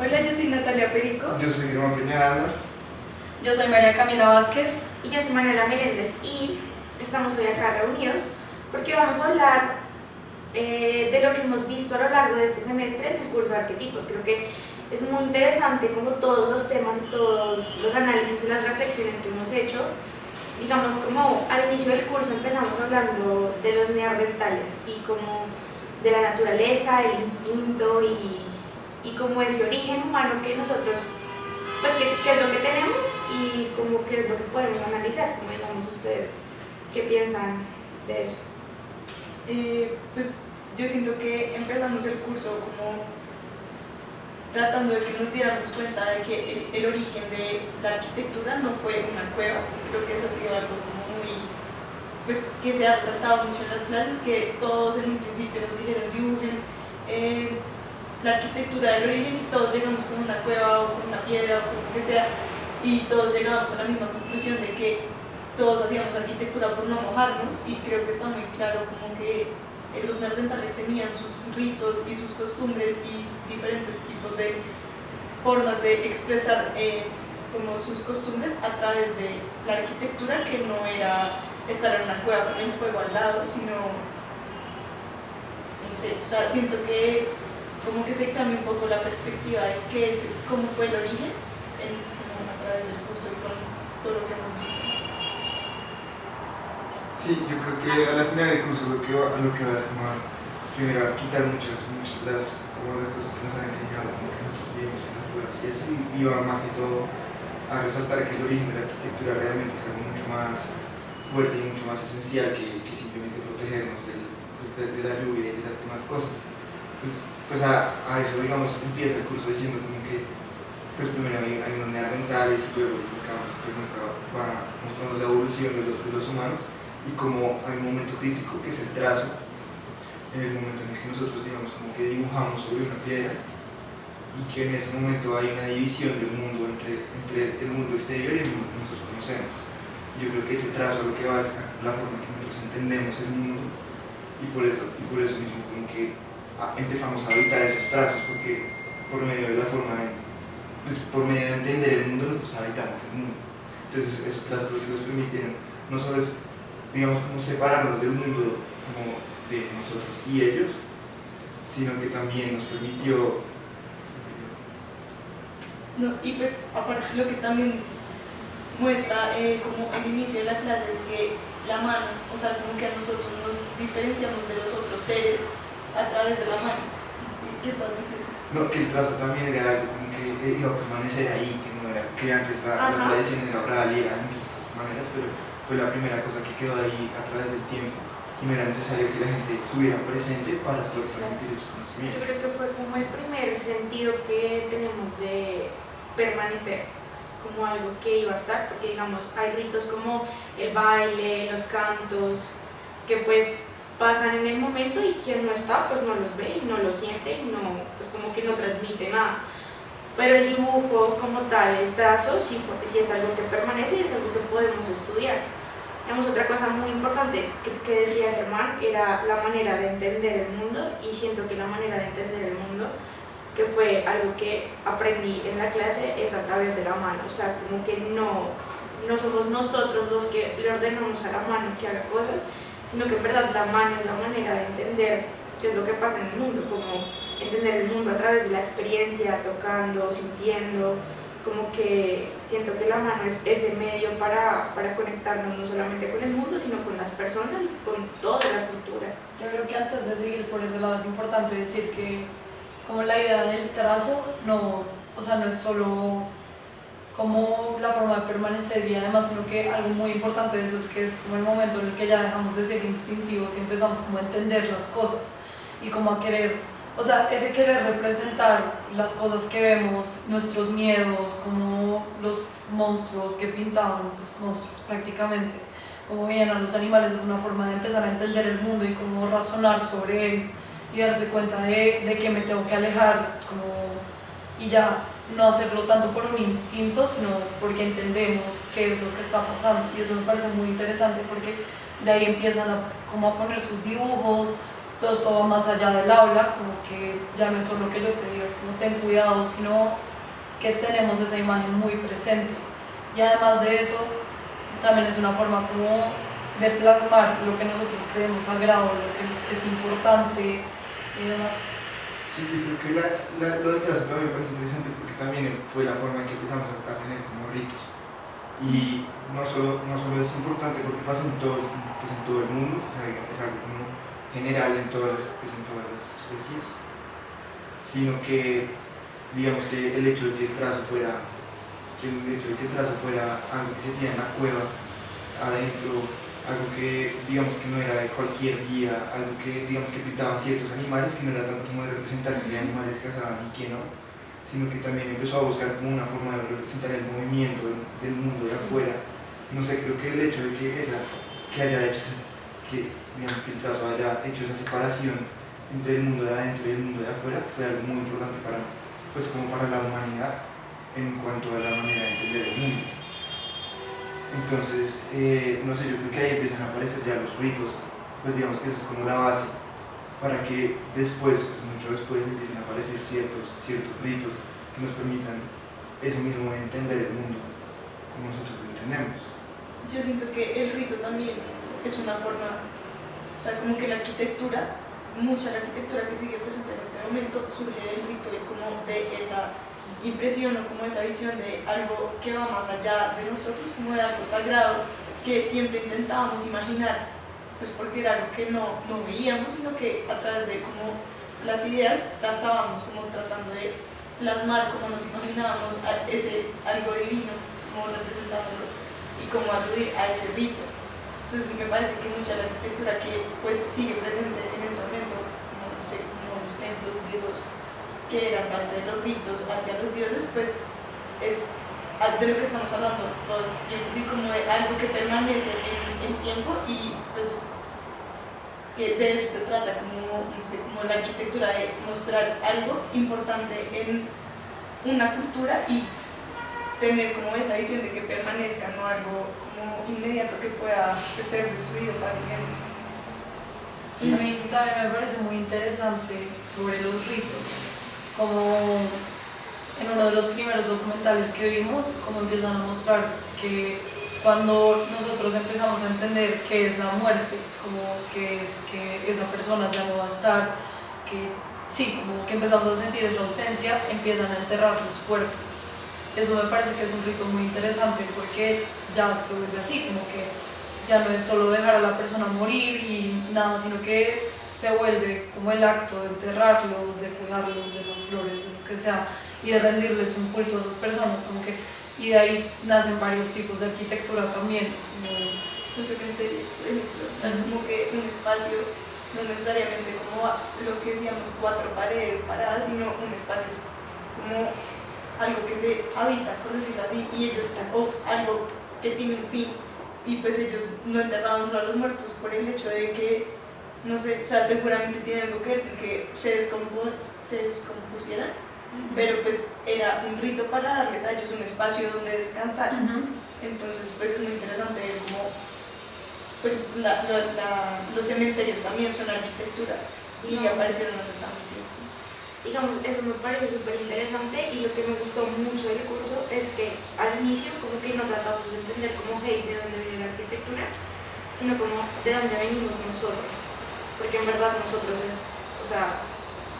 Hola, yo soy Natalia Perico. Yo soy Germán Peñaranda. Yo soy María Camila Vázquez. Y yo soy Manuela Meléndez y estamos hoy acá reunidos porque vamos a hablar de lo que hemos visto a lo largo de este semestre en el curso de arquetipos. Creo que es muy interesante como todos los temas y todos los análisis y las reflexiones que hemos hecho. Digamos, como al inicio del curso empezamos hablando de los neandertales y como de la naturaleza, el instinto y como ese origen humano que nosotros, pues qué es lo que tenemos y como qué es lo que podemos analizar, como digamos ustedes, ¿qué piensan de eso? Pues yo siento que empezamos el curso como tratando de que nos diéramos cuenta de que el origen de la arquitectura no fue una cueva. Creo que eso ha sido algo como muy, pues que se ha resaltado mucho en las clases, que todos en un principio nos dijeron dibujen la arquitectura del origen y todos llegamos con una cueva o con una piedra o con lo que sea y todos llegábamos a la misma conclusión de que todos hacíamos arquitectura por no mojarnos, y creo que está muy claro como que los neandertales tenían sus ritos y sus costumbres y diferentes tipos de formas de expresar como sus costumbres a través de la arquitectura, que no era estar en una cueva con el fuego al lado, sino, no sé, o sea, siento que como que se cambia un poco la perspectiva de cómo fue el origen a través del curso y con todo lo que hemos visto. Sí, yo creo que a la final del curso lo que va es como primero a quitar muchas de las cosas que nos han enseñado, como que nosotros vivimos en las escuelas y eso, y va más que todo a resaltar que el origen de la arquitectura realmente es algo mucho más fuerte y mucho más esencial que simplemente protegernos de la lluvia y de las demás cosas. Entonces, pues a eso, digamos, empieza el curso diciendo como que pues primero hay unos neandertales y luego va mostrando la evolución de los humanos, y como hay un momento crítico que es el trazo, en el momento en el que nosotros digamos como que dibujamos sobre una piedra, y que en ese momento hay una división del mundo entre el mundo exterior y el mundo que nosotros conocemos. Yo creo que ese trazo es lo que va a la forma que nosotros entendemos el mundo, y por eso mismo como que empezamos a habitar esos trazos, porque por medio de la forma por medio de entender el mundo nosotros habitamos el mundo. Entonces esos trazos lo que nos permiten no solo es, digamos, como separarnos del mundo como de nosotros y ellos, sino que también nos permitió No, y pues aparte lo que también muestra como el inicio de la clase es que la mano, o sea, como que a nosotros nos diferenciamos de los otros seres a través de la mano. ¿Qué estás diciendo? No, que el trazo también era algo como que iba a permanecer ahí, que no era, que antes la tradición era oral y era de muchas otras maneras, pero fue la primera cosa que quedó ahí a través del tiempo, y no era necesario que la gente estuviera presente para poder transmitir esos conocimientos. Yo creo que fue como el primer sentido que tenemos de permanecer, como algo que iba a estar, porque digamos hay ritos como el baile, los cantos, que pues pasan en el momento y quien no está pues no los ve y no los siente y no, pues como que no transmite nada. Pero el dibujo como tal, el trazo, sí es algo que permanece y es algo que podemos estudiar. Digamos, otra cosa muy importante que decía Germán era la manera de entender el mundo, y siento que la manera de entender el mundo, que fue algo que aprendí en la clase, es a través de la mano. O sea, como que no somos nosotros los que le ordenamos a la mano que haga cosas, sino que en verdad la mano es la manera de entender qué es lo que pasa en el mundo, como entender el mundo a través de la experiencia, tocando, sintiendo, como que siento que la mano es ese medio para conectarnos no solamente con el mundo, sino con las personas y con toda la cultura. Yo creo que antes de seguir por ese lado es importante decir que como la idea del trazo no es solo como la forma de permanecer y además, sino que algo muy importante de eso es que es como el momento en el que ya dejamos de ser instintivos y empezamos como a entender las cosas y como a querer, o sea, ese querer representar las cosas que vemos, nuestros miedos, como los monstruos que pintaban, pues, monstruos prácticamente, como veían a los animales, es una forma de empezar a entender el mundo y como razonar sobre él y darse cuenta de que me tengo que alejar y ya no hacerlo tanto por un instinto, sino porque entendemos qué es lo que está pasando, y eso me parece muy interesante porque de ahí empiezan a poner sus dibujos, todo esto va más allá del aula, como que ya no es solo que yo te diga como ten cuidado, sino que tenemos esa imagen muy presente. Y además de eso, también es una forma como de plasmar lo que nosotros creemos sagrado, lo que es importante y demás. Sí, yo creo que lo del trazo también me parece interesante porque también fue la forma en que empezamos a tener como ritos. Y no solo es importante porque pasa en todo, pues en todo el mundo, o sea, es algo como general en en todas las especies, sino que, digamos que el hecho de que el trazo fuera algo que se hacía en la cueva, adentro, algo que digamos que no era de cualquier día, algo que digamos que pintaban ciertos animales, que no era tanto como de representar qué animales cazaban y qué no, sino que también empezó a buscar como una forma de representar el movimiento del mundo de afuera. No sé, creo que el hecho de que haya hecho, que digamos que el trazo haya hecho esa separación entre el mundo de adentro y el mundo de afuera fue algo muy importante para, pues como para la humanidad en cuanto a la manera de entender el mundo. Entonces, no sé, yo creo que ahí empiezan a aparecer ya los ritos, pues digamos que esa es como la base para que después, pues mucho después, empiecen a aparecer ciertos ritos que nos permitan eso mismo de entender el mundo como nosotros lo entendemos. Yo siento que el rito también es una forma, o sea, como que la arquitectura, mucha la arquitectura que sigue presente en este momento surge del rito y como de esa impresión o como esa visión de algo que va más allá de nosotros, como de algo sagrado que siempre intentábamos imaginar, pues porque era algo que no veíamos, sino que a través de como las ideas trazábamos, como tratando de plasmar como nos imaginábamos a ese algo divino, como representándolo y como aludir a ese rito. Entonces me parece que mucha de la arquitectura que pues sigue presente en este momento, como, no sé, como los templos griegos que eran parte de los ritos hacia los dioses, pues es de lo que estamos hablando todo este tiempo, así como de algo que permanece en el tiempo y pues que de eso se trata, como, no sé, como la arquitectura de mostrar algo importante en una cultura y tener como esa visión de que permanezca, no algo como inmediato que pueda ser destruido fácilmente. Sí. A mí también me parece muy interesante sobre los ritos, como en uno de los primeros documentales que vimos, como empiezan a mostrar que cuando nosotros empezamos a entender qué es la muerte, como que es que esa persona ya no va a estar, que sí, como que empezamos a sentir esa ausencia, empiezan a enterrar los cuerpos. Eso me parece que es un rito muy interesante porque ya se vuelve así, como que ya no es solo dejar a la persona morir y nada, sino que se vuelve como el acto de enterrarlos, de cuidarlos, de las flores, de lo que sea, y de rendirles un culto a esas personas, como que, y de ahí nacen varios tipos de arquitectura también. Los cementerios, por ejemplo, o sea, como que un espacio, no necesariamente como lo que decíamos, 4 paredes paradas, sino un espacio como algo que se habita, por decirlo así, y ellos, o algo que tiene un fin, y pues ellos no enterraban a los muertos por el hecho de que, no sé, o sea, seguramente tiene algo que ver con que se descompusieran, pero pues era un rito para darles a ellos un espacio donde descansar. Entonces, pues es muy interesante ver cómo pues, los cementerios también son arquitectura y aparecieron hace tanto tiempo. Digamos, eso me parece súper interesante y lo que me gustó mucho del curso es que al inicio como que no tratamos de entender como hey, de dónde viene la arquitectura, sino como de dónde venimos nosotros, porque en verdad nosotros es, o sea,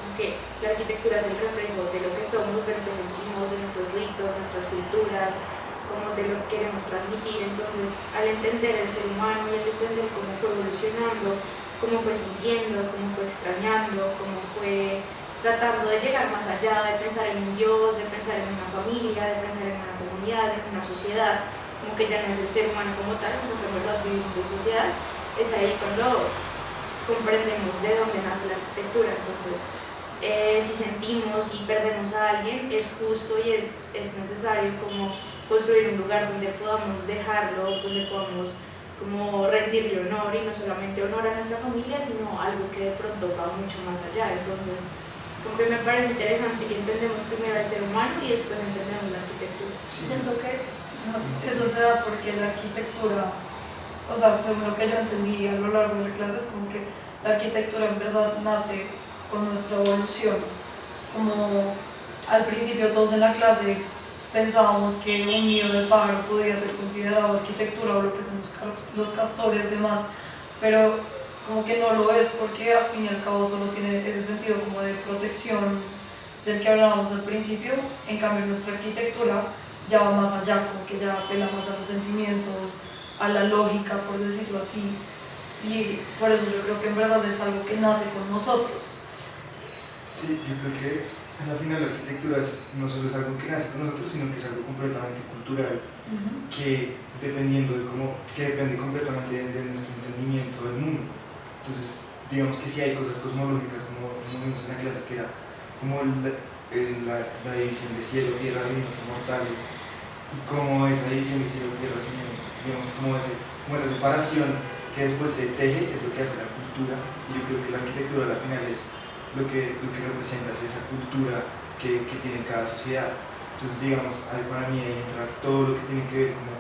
como que la arquitectura es el reflejo de lo que somos, de lo que sentimos, de nuestros ritos, nuestras culturas, como de lo que queremos transmitir. Entonces, al entender el ser humano y al entender cómo fue evolucionando, cómo fue sintiendo, cómo fue extrañando, cómo fue tratando de llegar más allá, de pensar en un Dios, de pensar en una familia, de pensar en una comunidad, en una sociedad, como que ya no es el ser humano como tal, sino que en verdad vivimos en sociedad, es ahí cuando comprendemos de dónde nace la arquitectura. Entonces, si sentimos y perdemos a alguien, es justo y es necesario como construir un lugar donde podamos dejarlo, donde podamos como rendirle honor, y no solamente honor a nuestra familia, sino algo que de pronto va mucho más allá. Entonces, como que me parece interesante que entendemos primero al ser humano y después entendemos la arquitectura. Sí. Siento que eso se da porque la arquitectura, o sea, según lo que yo entendí a lo largo de la clase, es como que la arquitectura en verdad nace con nuestra evolución. Como al principio todos en la clase pensábamos que un nido de pájaro podía ser considerado arquitectura o lo que son los castores y demás, pero como que no lo es porque al fin y al cabo solo tiene ese sentido como de protección del que hablábamos al principio. En cambio nuestra arquitectura ya va más allá, como que ya apela más a los sentimientos, a la lógica, por decirlo así, y por eso yo creo que en verdad es algo que nace con nosotros. Sí, yo creo que al final la arquitectura no solo es algo que nace con nosotros, sino que es algo completamente cultural, que dependiendo de que depende completamente de nuestro entendimiento del mundo. Entonces, digamos que sí hay cosas cosmológicas, como vimos en la clase, que era como la división de cielo, tierra, reinos mortales, y cómo esa división de cielo, tierra, digamos, como esa separación que después se teje, es lo que hace la cultura, y yo creo que la arquitectura al final es lo que representa, es esa cultura que tiene cada sociedad. Entonces, digamos, para mí ahí entra todo lo que tiene que ver como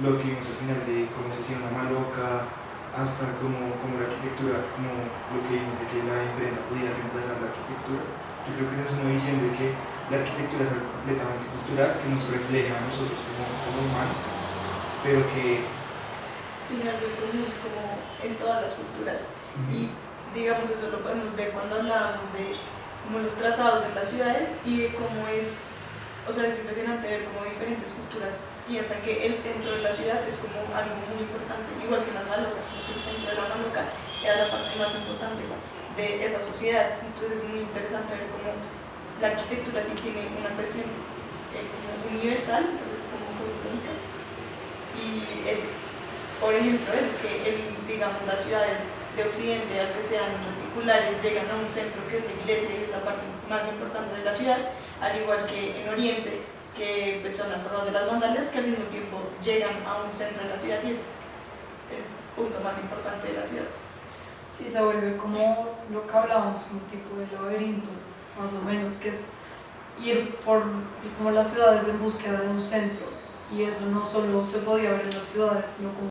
lo que vimos al final de cómo se hacía una maloca, hasta como la arquitectura, como lo que vimos de que la imprenta podía reemplazar la arquitectura. Yo creo que esa es una visión de que la arquitectura es algo completamente cultural, que nos refleja a nosotros como humanos, pero que tiene algo en común como en todas las culturas. Y digamos eso lo podemos ver cuando hablábamos de como los trazados de las ciudades y de cómo es, o sea, es impresionante ver cómo diferentes culturas piensan que el centro de la ciudad es como algo muy importante, igual que las malocas, como que el centro de la maloca era la parte más importante de esa sociedad. Entonces es muy interesante ver cómo la arquitectura sí tiene una cuestión como universal, como cosmológica, y es, por ejemplo, eso, que digamos las ciudades de Occidente, aunque sean reticulares, llegan a un centro que es la iglesia y es la parte más importante de la ciudad, al igual que en Oriente, que pues, son las formas de las vandales, que al mismo tiempo llegan a un centro de la ciudad y es el punto más importante de la ciudad. Sí, se vuelve como lo que hablábamos, un tipo de laberinto, más o menos, que es ir por como las ciudades en búsqueda de un centro, y eso no solo se podía ver en las ciudades, sino como